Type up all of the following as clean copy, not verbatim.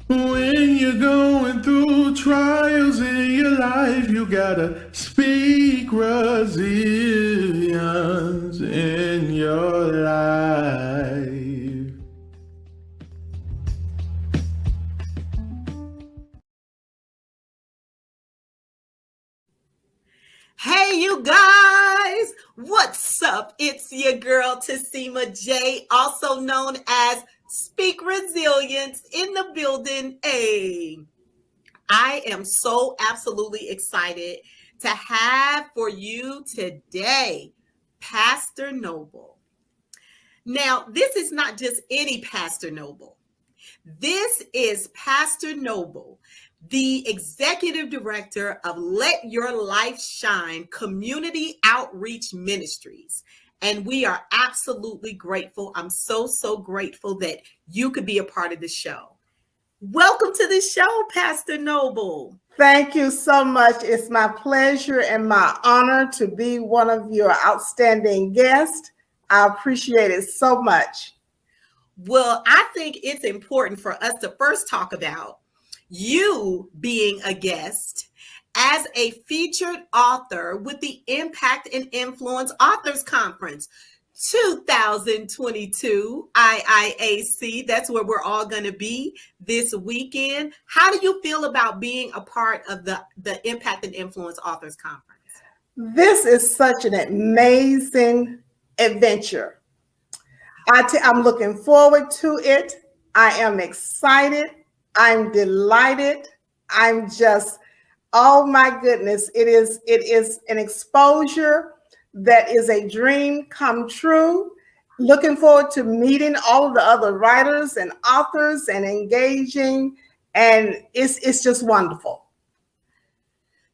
When you're going through trials in your life, you gotta speak resilience in your life. Hey, you guys, what's up? It's your girl, Tassima J, also known as Speak Resilience in the building. Hey, I am so absolutely excited to have for you today Pastor Noble. Now, this is not just any Pastor Noble. This is Pastor Noble, the executive director of Let Your Life Shine Community Outreach Ministries. And we are absolutely grateful. I'm so grateful that you could be a part of the show. Welcome to the show, Pastor Noble. Thank you so much. It's my pleasure and my honor to be one of your outstanding guests. I appreciate it so much. Well, I think it's important for us to first talk about you being a guest as a featured author with the Impact and Influence Authors Conference 2022 IIAC. That's where we're all going to be this weekend. How do you feel about being a part of the Impact and Influence Authors Conference? This is such an amazing adventure. I'm looking forward to it. I am excited. I'm delighted. I'm just, oh my goodness, it is an exposure that is a dream come true. Looking forward to meeting all of the other writers and authors and engaging, and it's just wonderful.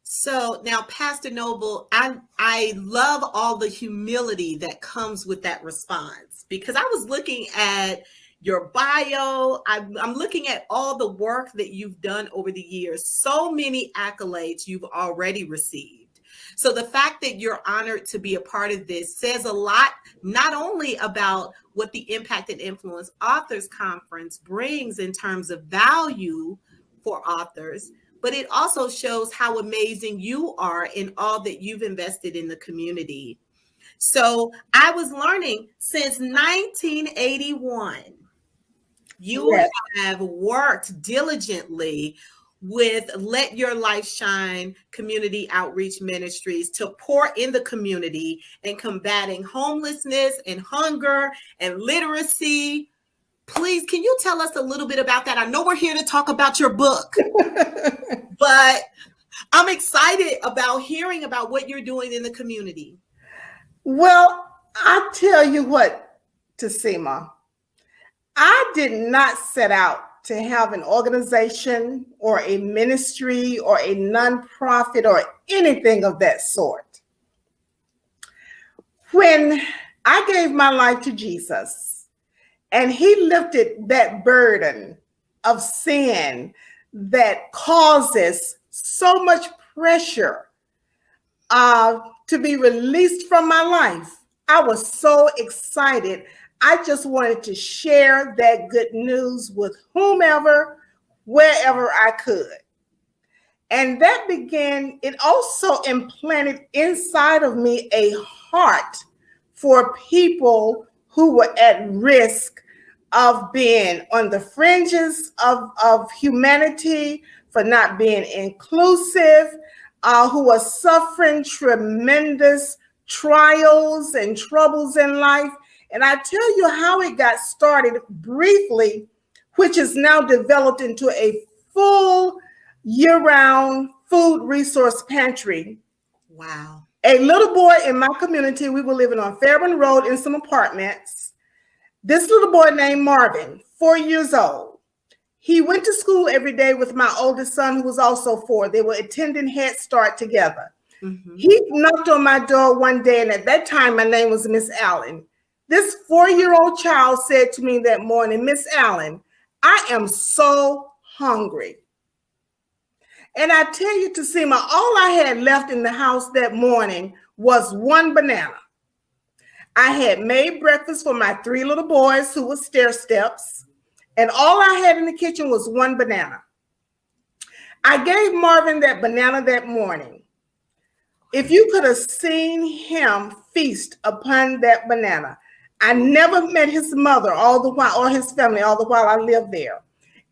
So now, Pastor Noble, I love all the humility that comes with that response, because I was looking at your bio. I'm looking at all the work that you've done over the years. So many accolades you've already received. So the fact that you're honored to be a part of this says a lot, not only about what the Impact and Influence Authors Conference brings in terms of value for authors, but it also shows how amazing you are in all that you've invested in the community. So I was learning since 1981, you have worked diligently with Let Your Life Shine Community Outreach Ministries to pour in the community and combating homelessness and hunger and literacy. Please, can you tell us a little bit about that? I know we're here to talk about your book, but I'm excited about hearing about what you're doing in the community. Well, I tell you what, Tassima, I did not set out to have an organization or a ministry or a nonprofit or anything of that sort. When I gave my life to Jesus and he lifted that burden of sin that causes so much pressure to be released from my life, I was so excited. I just wanted to share that good news with whomever, wherever I could. And that began, it also implanted inside of me a heart for people who were at risk of being on the fringes of humanity, for not being inclusive, who are suffering tremendous trials and troubles in life. And I tell you how it got started briefly, which is now developed into a full year-round food resource pantry. Wow. A little boy in my community, we were living on Fairburn Road in some apartments. This little boy named Marvin, 4 years old, he went to school every day with my oldest son, who was also 4. They were attending Head Start together. Mm-hmm. He knocked on my door one day, and at that time, my name was Miss Allen. This 4-year-old child said to me that morning, "Miss Allen, I am so hungry." And I tell you, Tassima, all I had left in the house that morning was one banana. I had made breakfast for my 3 little boys who were stair steps, And all I had in the kitchen was one banana. I gave Marvin that banana that morning. If you could have seen him feast upon that banana. I never met his mother all the while, or his family all the while I lived there.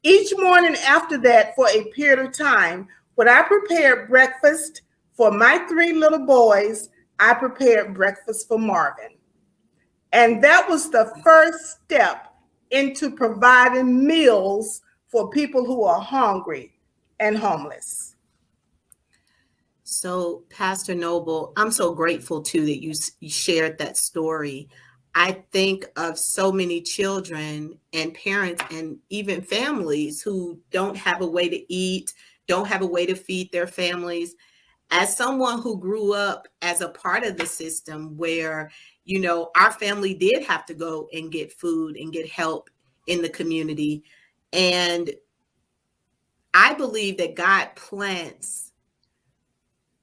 Each morning after that, for a period of time, when I prepared breakfast for my 3 little boys, I prepared breakfast for Marvin. And that was the first step into providing meals for people who are hungry and homeless. So, Pastor Noble, I'm so grateful too that you shared that story. I think of so many children and parents and even families who don't have a way to eat, don't have a way to feed their families. As someone who grew up as a part of the system where, you know, our family did have to go and get food and get help in the community. And I believe that God plants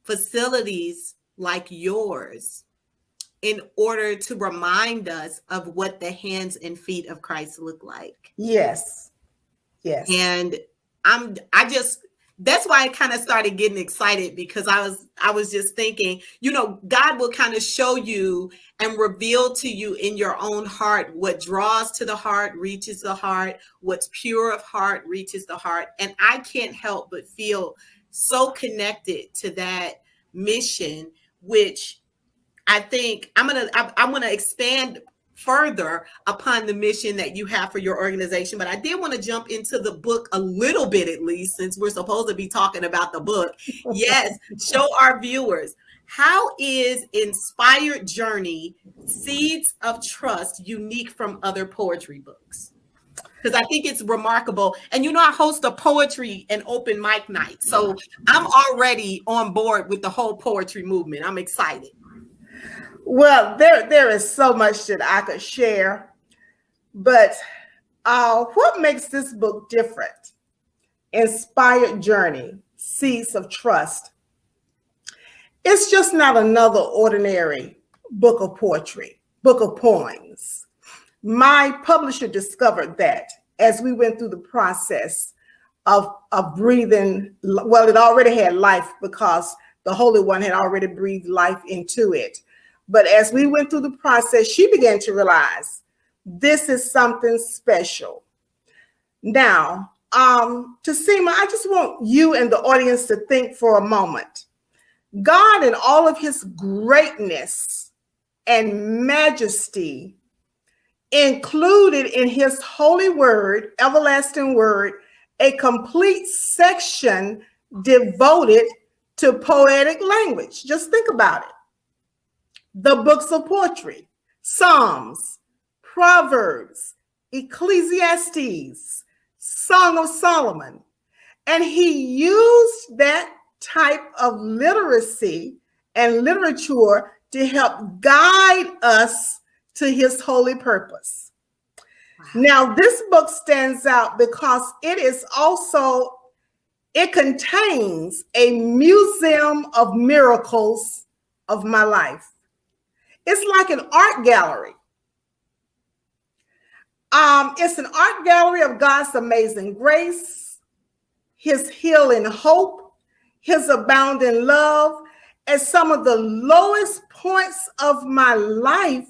facilities like yours in order to remind us of what the hands and feet of Christ look like. Yes. Yes. And that's why I kind of started getting excited, because I was just thinking, you know, God will kind of show you and reveal to you in your own heart what draws to the heart, reaches the heart, what's pure of heart, reaches the heart. And I can't help but feel so connected to that mission, which I think I'm gonna expand further upon the mission that you have for your organization. But I did want to jump into the book a little bit, at least, since we're supposed to be talking about the book. Yes, show our viewers, how is Inspired Journey, Seeds of Trust, unique from other poetry books? Because I think it's remarkable. And you know, I host a poetry and open mic night. So I'm already on board with the whole poetry movement. I'm excited. Well, there is so much that I could share, but what makes this book different? Inspired Journey, Seeds of Trust. It's just not another ordinary book of poetry, book of poems. My publisher discovered that as we went through the process of breathing, well, it already had life because the Holy One had already breathed life into it. But as we went through the process, she began to realize this is something special. Now, Tasima, I just want you and the audience to think for a moment. God, in all of his greatness and majesty, included in his holy word, everlasting word, a complete section devoted to poetic language. Just think about it. The books of poetry, Psalms, Proverbs, Ecclesiastes, Song of Solomon. And he used that type of literacy and literature to help guide us to his holy purpose. Wow. Now, this book stands out because it contains a museum of miracles of my life. It's like an art gallery. It's an art gallery of God's amazing grace, his healing hope, his abounding love. At some of the lowest points of my life,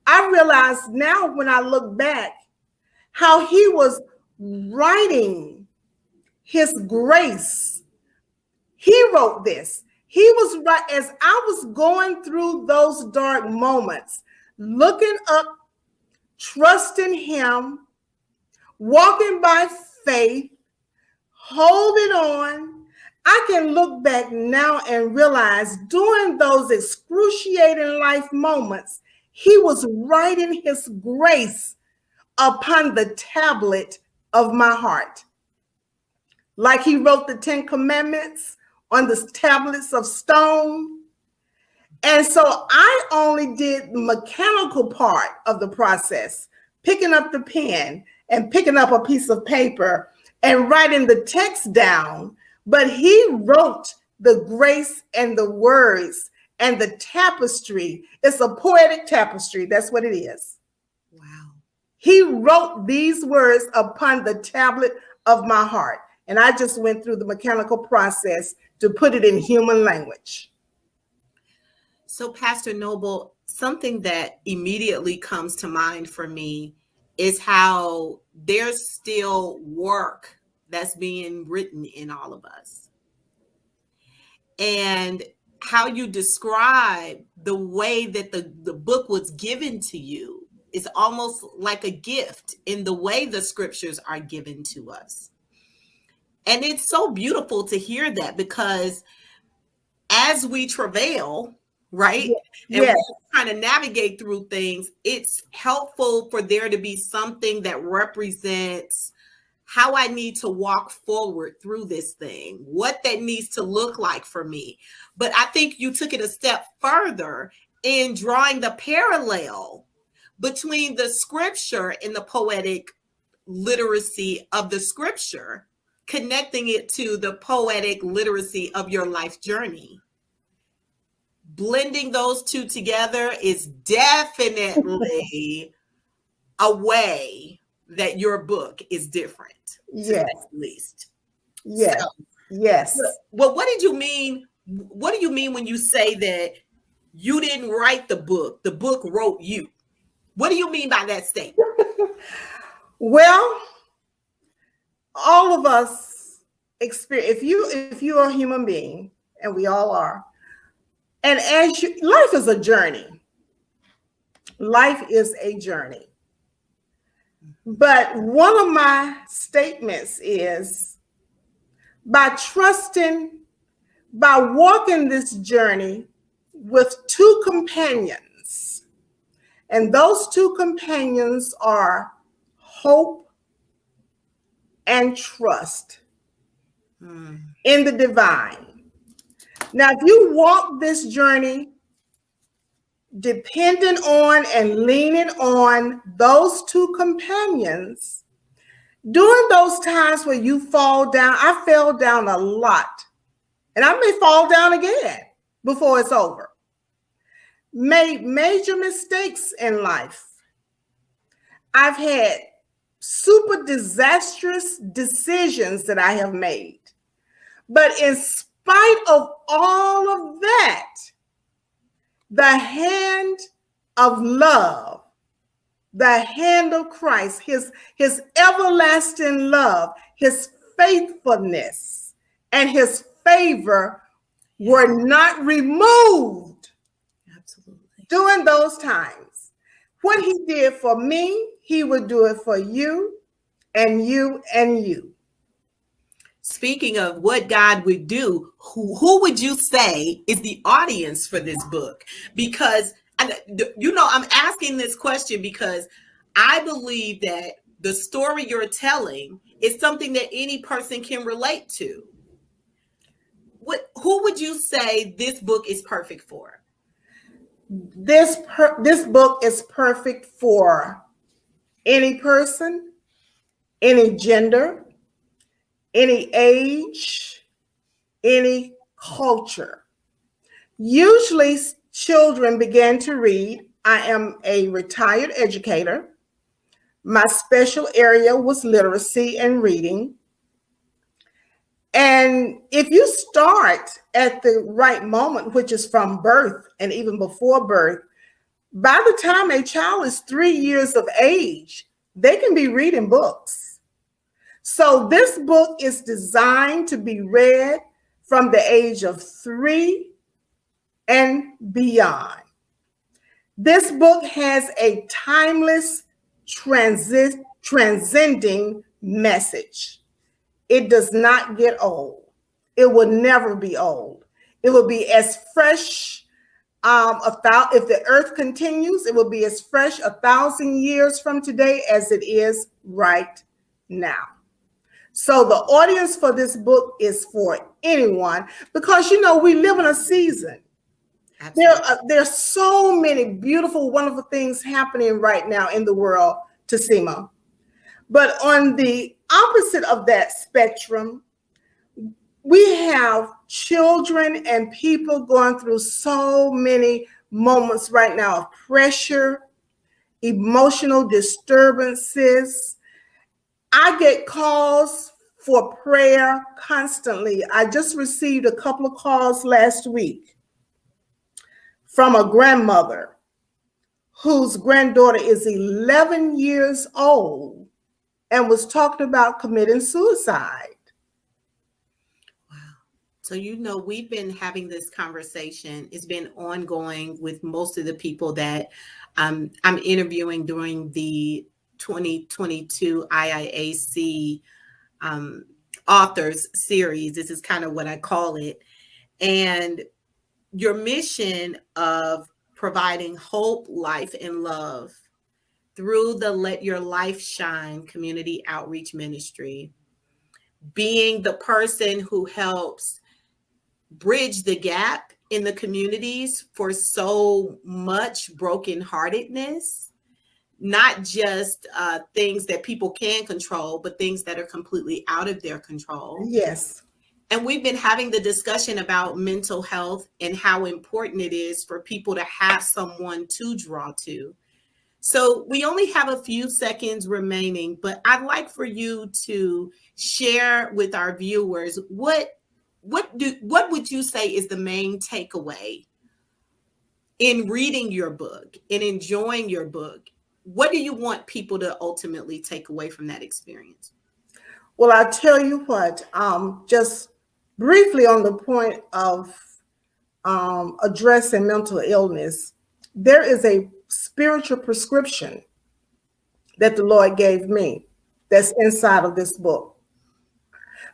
I realize now when I look back how he was writing his grace. He wrote this. He was right as I was going through those dark moments, looking up, trusting him, walking by faith, holding on. I can look back now and realize during those excruciating life moments, he was writing his grace upon the tablet of my heart. Like he wrote the 10 Commandments on the tablets of stone. And so I only did the mechanical part of the process, picking up the pen and picking up a piece of paper and writing the text down. But he wrote the grace and the words and the tapestry. It's a poetic tapestry. That's what it is. Wow. He wrote these words upon the tablet of my heart. And I just went through the mechanical process to put it in human language. So, Pastor Noble, something that immediately comes to mind for me is how there's still work that's being written in all of us. And how you describe the way that the book was given to you is almost like a gift in the way the scriptures are given to us. And it's so beautiful to hear that, because as we travail, right? And Yes. we're trying to navigate through things, it's helpful for there to be something that represents how I need to walk forward through this thing, what that needs to look like for me. But I think you took it a step further in drawing the parallel between the scripture and the poetic literacy of the scripture, connecting it to the poetic literacy of your life journey. Blending those two together is definitely a way that your book is different. Yes. At least. Yes. So, Yes. well, what did you mean? What do you mean when you say that you didn't write the book wrote you? What do you mean by that statement? Well, all of us experience, if you're a human being, and we all are, and life is a journey. Life is a journey. But one of my statements is, by walking this journey with two companions, and those two companions are hope and trust in the divine. Now, if you walk this journey dependent on and leaning on those two companions, during those times where you fall down, I fell down a lot, and I may fall down again before it's over. Made major mistakes in life. I've had super disastrous decisions that I have made. But in spite of all of that, the hand of love, the hand of Christ, his everlasting love, his faithfulness, and his favor were not removed. Absolutely. During those times. What he did for me, he would do it for you and you and you. Speaking of what God would do, who would you say is the audience for this book? Because, I'm asking this question because I believe that the story you're telling is something that any person can relate to. Who would you say this book is perfect for? This book is perfect for any person, any gender, any age, any culture. Usually children begin to read. I am a retired educator. My special area was literacy and reading. And if you start at the right moment, which is from birth and even before birth, by the time a child is 3 years of age, they can be reading books. So this book is designed to be read from the age of 3 and beyond. This book has a timeless, transcending message. It does not get old. It will never be old. It will be as fresh. If the earth continues, it will be as fresh 1,000 years from today as it is right now. So the audience for this book is for anyone, because we live in a season. There's so many beautiful, wonderful things happening right now in the world, Tassima. But on the opposite of that spectrum, we have children and people going through so many moments right now of pressure emotional disturbances. I get calls for prayer constantly. I just received a couple of calls last week from a grandmother whose granddaughter is 11 years old and was talking about committing suicide. So, we've been having this conversation. It's been ongoing with most of the people that I'm interviewing during the 2022 IIAC authors series. This is kind of what I call it. And your mission of providing hope, life, and love through the Let Your Life Shine community outreach ministry, being the person who helps bridge the gap in the communities for so much brokenheartedness, not just things that people can control, but things that are completely out of their control. Yes. And we've been having the discussion about mental health and how important it is for people to have someone to draw to. So we only have a few seconds remaining, but I'd like for you to share with our viewers what would you say is the main takeaway in reading your book, in enjoying your book? What do you want people to ultimately take away from that experience? Well, I'll tell you what, just briefly on the point of addressing mental illness, there is a spiritual prescription that the Lord gave me that's inside of this book.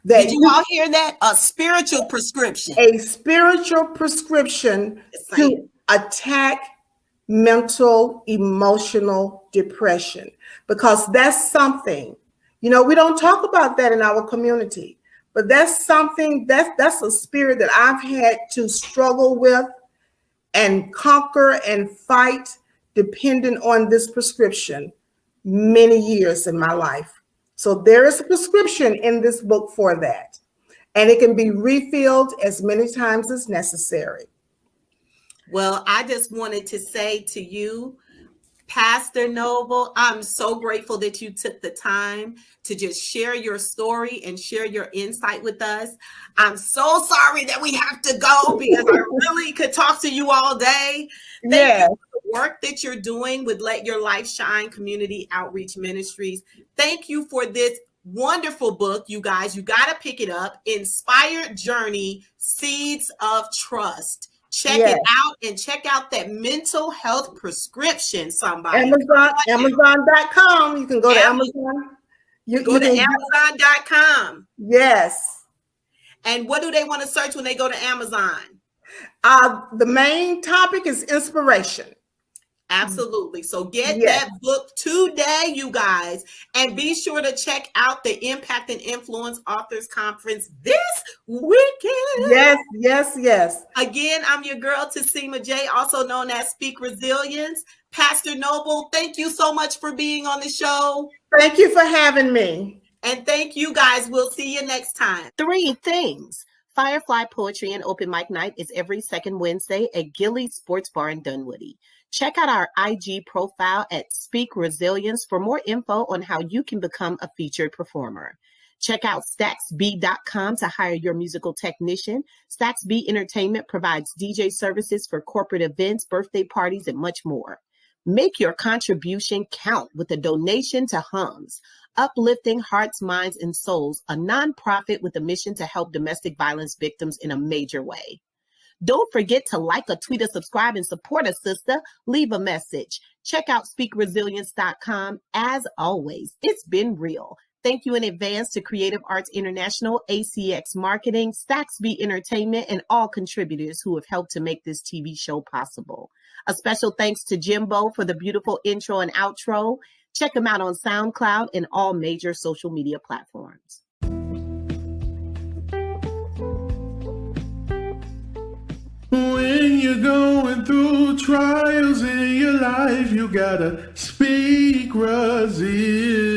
Did you all hear that? A spiritual prescription. A spiritual prescription to attack mental, emotional depression, because that's something, we don't talk about that in our community, but that's something that's a spirit that I've had to struggle with and conquer and fight, depending on this prescription, many years in my life. So there is a prescription in this book for that, and it can be refilled as many times as necessary. Well, I just wanted to say to you, Pastor Noble, I'm so grateful that you took the time to just share your story and share your insight with us. I'm so sorry that we have to go, because I really could talk to you all day. Thank you for the work that you're doing with Let Your Life Shine Community Outreach Ministries. Thank you for this wonderful book, you guys. You got to pick it up. Inspired Journey, Seeds of Trust. Check it out, and check out that mental health prescription, somebody. Amazon.com. You can go to Amazon. Go to Amazon.com. Yes. And what do they want to search when they go to Amazon? The main topic is inspiration. Absolutely. So get that book today, you guys, and be sure to check out the Impact and Influence Authors Conference this weekend. Yes. Again, I'm your girl, Tassima J, also known as Speak Resilience. Pastor Noble, thank you so much for being on the show. Thank you for having me. And thank you, guys. We'll see you next time. 3 things. Firefly Poetry and Open Mic Night is every second Wednesday at Gillies Sports Bar in Dunwoody. Check out our IG profile at Speak Resilience for more info on how you can become a featured performer. Check out StacksB.com to hire your musical technician. StacksB Entertainment provides DJ services for corporate events, birthday parties, and much more. Make your contribution count with a donation to HUMS, Uplifting Hearts, Minds, and Souls, a nonprofit with a mission to help domestic violence victims in a major way. Don't forget to like or tweet or subscribe and support us, sister. Leave a message. Check out speakresilience.com. As always, it's been real. Thank you in advance to Creative Arts International, ACX Marketing, StacksB Entertainment, and all contributors who have helped to make this TV show possible. A special thanks to Jimbo for the beautiful intro and outro. Check him out on SoundCloud and all major social media platforms. When you're going through trials in your life, you gotta speak resilience.